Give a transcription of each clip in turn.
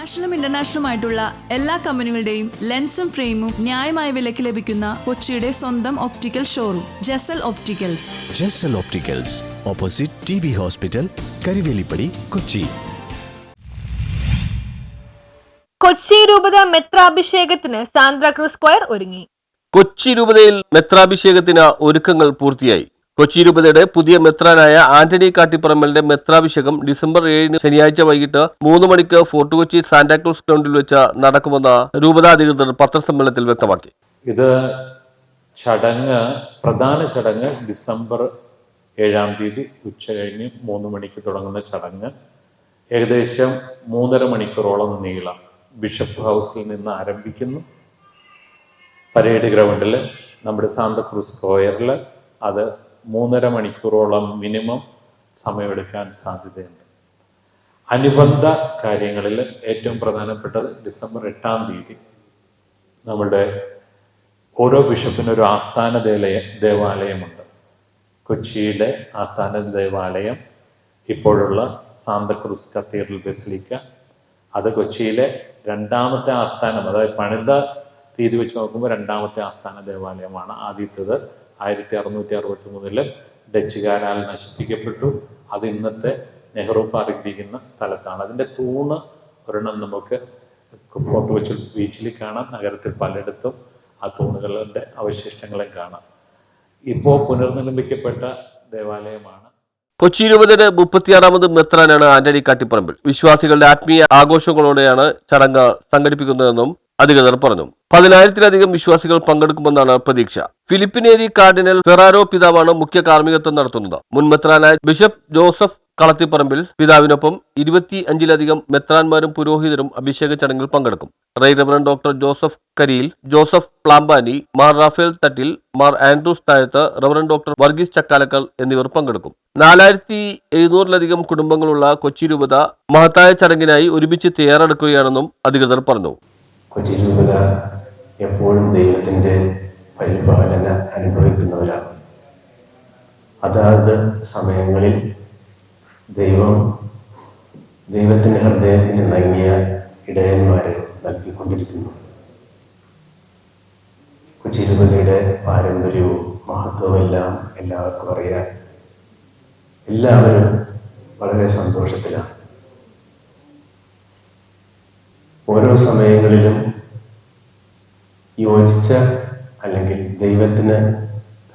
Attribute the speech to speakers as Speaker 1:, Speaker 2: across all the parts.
Speaker 1: നാഷണലും ഇന്റർനാഷണലുമായിട്ടുള്ള എല്ലാ കമ്പനികളുടെയും ലെൻസും ഫ്രെയിമും ന്യായമായ വിലയ്ക്ക് ലഭിക്കുന്ന കൊച്ചിയുടെ സ്വന്തം optical showroom Jesal opticals.
Speaker 2: Jesal opticals, opposite TB hospital, Karivelippady, Kochi.
Speaker 3: Kochi രൂപത മെത്രാഭിഷേകത്തിന് സാന്താക്രൂസ് സ്ക്വയർ ഒരുങ്ങി.
Speaker 4: കൊച്ചി രൂപതയിൽ മെത്രാഭിഷേകത്തിന് ഒരുക്കങ്ങൾ പൂർത്തിയായി. കൊച്ചി രൂപതയുടെ പുതിയ മെത്രാനായ ആന്റണി കാട്ടിപ്പറമ്പലിന്റെ മെത്രാഭിഷേകം ഡിസംബർ 7 ശനിയാഴ്ച വൈകിട്ട് 3 മണിക്ക് ഫോർട്ട് കൊച്ചി സാന്താക്രൂസ് ഗ്രൗണ്ടിൽ വെച്ച് നടക്കുമെന്ന് രൂപതാ അധികൃതർ പത്രസമ്മേളനത്തിൽ വ്യക്തമാക്കി.
Speaker 5: ഇത് പ്രധാന ചടങ്ങ് ഡിസംബർ 7 ഉച്ച കഴിഞ്ഞ് 3 മണിക്ക് തുടങ്ങുന്ന ചടങ്ങ് ഏകദേശം 3.5 മണിക്കൂറോളം നീളം ബിഷപ്പ് ഹൗസിൽ നിന്ന് ആരംഭിക്കുന്നു. പരേഡ് ഗ്രൗണ്ടിൽ നമ്മുടെ സാന്താക്രൂസ് സ്ക്വയറിൽ അത് 3.5 മണിക്കൂറോളം മിനിമം സമയമെടുക്കാൻ സാധ്യതയുണ്ട്. അനുബന്ധ കാര്യങ്ങളിൽ ഏറ്റവും പ്രധാനപ്പെട്ടത് ഡിസംബർ 8 നമ്മളുടെ ഓരോ ബിഷപ്പിനും ഒരു ആസ്ഥാന ദേവാലയമുണ്ട്. കൊച്ചിയിലെ ആസ്ഥാന ദേവാലയം ഇപ്പോഴുള്ള സാന്താക്രൂസ് കത്തീഡ്രൽ ബസിലിക്ക, അത് കൊച്ചിയിലെ രണ്ടാമത്തെ ആസ്ഥാനം, അതായത് പണിത രീതി വെച്ച് നോക്കുമ്പോൾ രണ്ടാമത്തെ ആസ്ഥാന ദേവാലയമാണ്. ആദ്യത്തേത് 1663 ഡച്ചുകാരാൽ നശിപ്പിക്കപ്പെട്ടു. അത് ഇന്നത്തെ നെഹ്റു പാർക്ക് ഇരിക്കുന്ന സ്ഥലത്താണ്. അതിൻ്റെ തൂണ് ഒരെണ്ണം നമുക്ക് ഫോർട്ട് കൊച്ചി ബീച്ചിൽ കാണാം. നഗരത്തിൽ പലയിടത്തും ആ തൂണുകളുടെ അവശിഷ്ടങ്ങളും കാണാം. ഇപ്പോൾ പുനർനിർമ്മിക്കപ്പെട്ട ദേവാലയമാണ്.
Speaker 4: കൊച്ചി രൂപതയുടെ 36ാമത് മെത്രാനാണ് ആന്റണി കാട്ടിപ്പറമ്പിൽ. വിശ്വാസികളുടെ ആത്മീയ ആഘോഷങ്ങളോടെയാണ് ചടങ്ങ് സംഘടിപ്പിക്കുന്നതെന്നും അധികൃതർ പറഞ്ഞു. 10,000-ലധികം വിശ്വാസികൾ പങ്കെടുക്കുമെന്നാണ് പ്രതീക്ഷ. ഫിലിപ്പിനേരി കാർഡിനൽ ഫെറാരോ പിതാവാണ് മുഖ്യ കാർമ്മികത്വം നടത്തുന്നത്. മുൻ മെത്രാനായ ബിഷപ്പ് ജോസഫ് കളത്തിപ്പറമ്പിൽ പിതാവിനൊപ്പം 25-ലധികം മെത്രാന്മാരും പുരോഹിതരും അഭിഷേക ചടങ്ങിൽ പങ്കെടുക്കും. റവറന്റ് ഡോക്ടർ ജോസഫ് കരിയിൽ, ജോസഫ് പ്ലാമ്പാനി, മാർ റാഫേൽ തട്ടിൽ, മാർ ആൻഡ്രൂസ് താഴത്ത്, റവറന്റ് ഡോക്ടർ വർഗീസ് ചക്കാലക്കൽ എന്നിവർ പങ്കെടുക്കും. 4700-ലധികം കുടുംബങ്ങളുള്ള കൊച്ചി രൂപത മഹത്തായ ചടങ്ങിനായി ഒരുമിച്ച് തയ്യാറെടുക്കുകയാണെന്നും അധികൃതർ പറഞ്ഞു.
Speaker 6: കൊച്ചി രൂപത എപ്പോഴും ദൈവത്തിൻ്റെ പരിപാലന അനുഭവിക്കുന്നവരാണ്. അതാത് സമയങ്ങളിൽ ദൈവത്തിൻ്റെ ഹൃദയത്തിന് ഇണങ്ങിയ ഇടയന്മാരെ നൽകിക്കൊണ്ടിരിക്കുന്നു. കൊച്ചി രൂപതയുടെ പാരമ്പര്യവും മഹത്വവും എല്ലാം എല്ലാവർക്കും അറിയാം. എല്ലാവരും വളരെ സന്തോഷത്തിലാണ്. ഓരോ സമയങ്ങളിലും യോജിച്ച അല്ലെങ്കിൽ ദൈവത്തിന്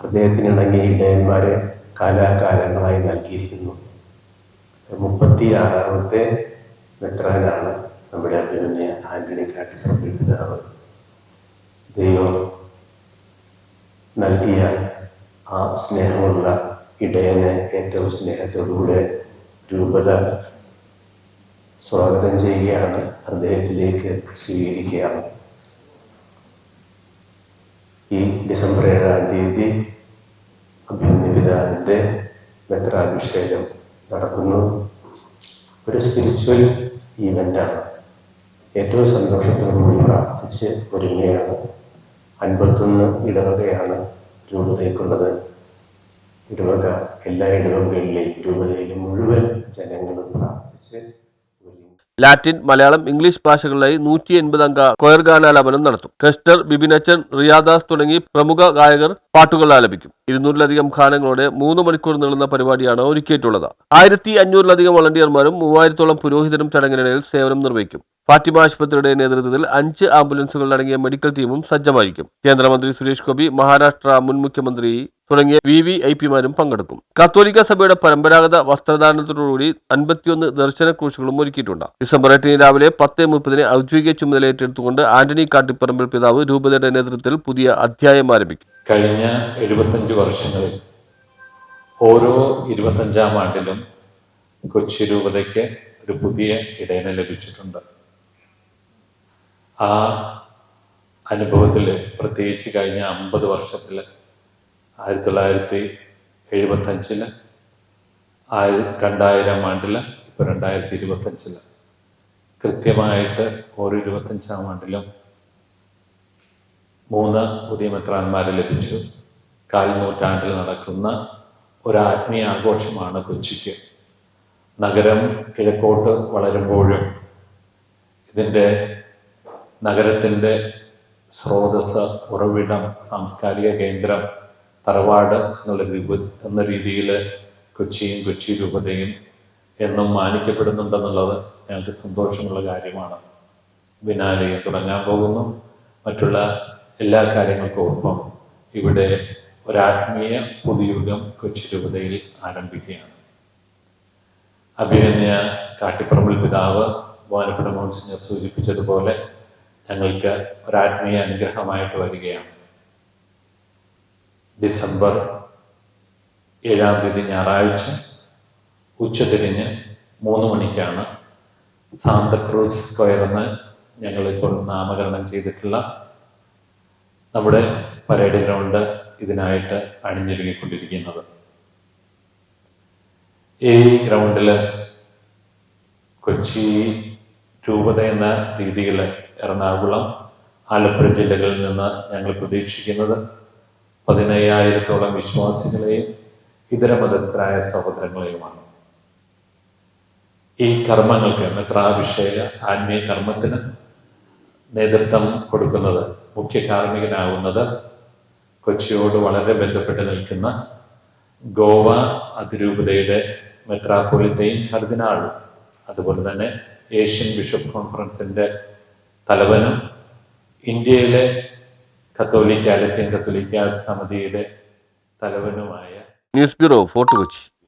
Speaker 6: ഹൃദയത്തിനിണങ്ങിയ ഇടയന്മാരെ കാലാകാലങ്ങളായി നൽകിയിരിക്കുന്നു. 36ാമത്തെ മെത്രാനാണ് നമ്മുടെ അഭിമന്യ ആന്റണി കാട്ടിപ്പറമ്പിൽ പിതാവ്. ദൈവം നൽകിയ ആ സ്നേഹമുള്ള ഇടയനെ ഏറ്റവും സ്നേഹത്തോടുകൂടെ രൂപത സ്വാഗതം ചെയ്യുകയാണ്, ഹൃദയത്തിലേക്ക് സ്വീകരിക്കുകയാണ്. ഈ ഡിസംബർ 7 അഭിമന്യ പിതാവിൻ്റെ മെത്രാഭിഷേകം നടക്കുന്നു. ഒരു സ്പിരിച്വൽ ഈവൻ്റാണ്. ഏറ്റവും സന്തോഷത്തോടുകൂടി പ്രാർത്ഥിച്ച് ഒരുങ്ങുകയാണ്. 51 ഇടവകയാണ് രൂപതയ്ക്കുള്ളത്. ഇടവക എല്ലാ ഇടവകകളിലെയും രൂപതയിലെ മുഴുവൻ ജനങ്ങളും പ്രാർത്ഥിച്ച്
Speaker 4: ലാറ്റിൻ, മലയാളം, ഇംഗ്ലീഷ് ഭാഷകളിലായി 180 അംഗ കൊയർ ഗാനാലാപനം നടത്തും. കെസ്റ്റർ, ബിബിനച്ചൻ, റിയാദാസ് തുടങ്ങി പ്രമുഖ ഗായകർ പാട്ടുകൾ ആലപിക്കും. 200-ലധികം ഗാനങ്ങളോടെ 3 മണിക്കൂർ നീളുന്ന പരിപാടിയാണ് ഒരുക്കിയിട്ടുള്ളത്. 1500-ലധികം വളണ്ടിയർമാരും 3000-ഓളം പുരോഹിതരും ചടങ്ങിനിടയിൽ സേവനം നിർവഹിക്കും. ഫാത്തിമ ആശുപത്രിയുടെ നേതൃത്വത്തിൽ 5 ആംബുലൻസുകൾ അടങ്ങിയ മെഡിക്കൽ ടീമും സജ്ജമായിരിക്കും. കേന്ദ്രമന്ത്രി സുരേഷ് ഗോപി, മഹാരാഷ്ട്ര മുൻ മുഖ്യമന്ത്രി തുടങ്ങിയ VVIPമാരും പങ്കെടുക്കും. കത്തോലിക്ക സഭയുടെ പരമ്പരാഗത വസ്ത്രധാരണത്തോടുകൂടി 51 ദർശന ക്രൂശുകളും ഒരുക്കിയിട്ടുണ്ട്. ഡിസംബർ 8 രാവിലെ 10:30 ഔദ്യോഗിക ചുമതല ഏറ്റെടുത്തുകൊണ്ട് ആന്റണി കാട്ടിപ്പറമ്പിൽ പിതാവ് രൂപതയുടെ നേതൃത്വത്തിൽ പുതിയ അധ്യായം ആരംഭിക്കും.
Speaker 5: കഴിഞ്ഞ 75 വർഷങ്ങളിൽ ഓരോ 25ാം ആണ്ടിലും കൊച്ചി രൂപതയ്ക്ക് ഒരു പുതിയ ഇടയനെ ലഭിച്ചിട്ടുണ്ട്. ആ അനുഭവത്തിൽ പ്രത്യേകിച്ച് കഴിഞ്ഞ 50 വർഷത്തിൽ 1975, 2000 ആണ്ടിൽ, ഇപ്പോൾ 2025 കൃത്യമായിട്ട് ഓരോ 25ാം ആണ്ടിലും 3 പുതിയ മെത്രാന്മാരെ ലഭിച്ചു. 1/4 നൂറ്റാണ്ടിൽ നടക്കുന്ന ഒരു ആത്മീയ ആഘോഷമാണ് കൊച്ചിക്ക്. നഗരം കിഴക്കോട്ട് വളരുമ്പോഴും ഇതിൻ്റെ നഗരത്തിൻ്റെ സ്രോതസ്, ഉറവിടം, സാംസ്കാരിക കേന്ദ്രം, തറവാട് എന്ന രീതിയിൽ കൊച്ചിയും കൊച്ചി രൂപതയും എന്നും മാനിക്കപ്പെടുന്നുണ്ടെന്നുള്ളത് ഞങ്ങൾക്ക് സന്തോഷമുള്ള കാര്യമാണ്. ബിനാലയം തുടങ്ങാൻ പോകുന്നു. മറ്റുള്ള എല്ലാ കാര്യങ്ങൾക്കൊപ്പം ഇവിടെ ഒരാത്മീയ പുതുയുഗം കൊച്ചി രൂപതയിൽ ആരംഭിക്കുകയാണ്. അഭിനന്യ കാട്ടിപ്പറമ്പിൽ പിതാവ് ബഹുമാനപ്പെട്ട മോൺസിഞ്ഞർ സൂചിപ്പിച്ചതുപോലെ ഞങ്ങൾക്ക് ഒരാത്മീയ അനുഗ്രഹമായിട്ട് വരികയാണ്. ഡിസംബർ 7-ാം തീയതി ഞായറാഴ്ച ഉച്ചതിരിഞ്ഞ് 3 മണിക്കാണ് സാന്താക്രൂസ് സ്ക്വയർ എന്ന് ഞങ്ങളിപ്പോൾ നാമകരണം ചെയ്തിട്ടുള്ള നമ്മുടെ പരേഡ് ഗ്രൗണ്ട് ഇതിനായിട്ട് അണിഞ്ഞൊരുങ്ങിക്കൊണ്ടിരിക്കുന്നത്. ഈ ഗ്രൗണ്ടിൽ കൊച്ചി രൂപത എന്ന രീതിയിൽ എറണാകുളം, ആലപ്പുഴ ജില്ലകളിൽ നിന്ന് ഞങ്ങൾ പ്രതീക്ഷിക്കുന്നത് 15,000-ഓളം വിശ്വാസികളെയും ഇതര മതസ്ഥരായ സഹോദരങ്ങളെയുമാണ്. ഈ കർമ്മങ്ങൾക്ക്, മെത്രാഭിഷേക ആത്മീയ കർമ്മത്തിന് നേതൃത്വം കൊടുക്കുന്നത്, മുഖ്യ കാർമ്മികനാകുന്നത് കൊച്ചിയോട് വളരെ ബന്ധപ്പെട്ട് നിൽക്കുന്ന ഗോവ അതിരൂപതയുടെ മെത്രാപ്പൊലിത്തയും കർദിനാളും, അതുപോലെ തന്നെ ഏഷ്യൻ ബിഷപ്പ് കോൺഫറൻസിൻ്റെ തലവനും ഇന്ത്യയിലെ ലത്തീൻ കത്തോലിക്ക സമിതിയുടെ തലവനുമായ
Speaker 4: ന്യൂസ് ബ്യൂറോ, ഫോർട്ട് കൊച്ചി.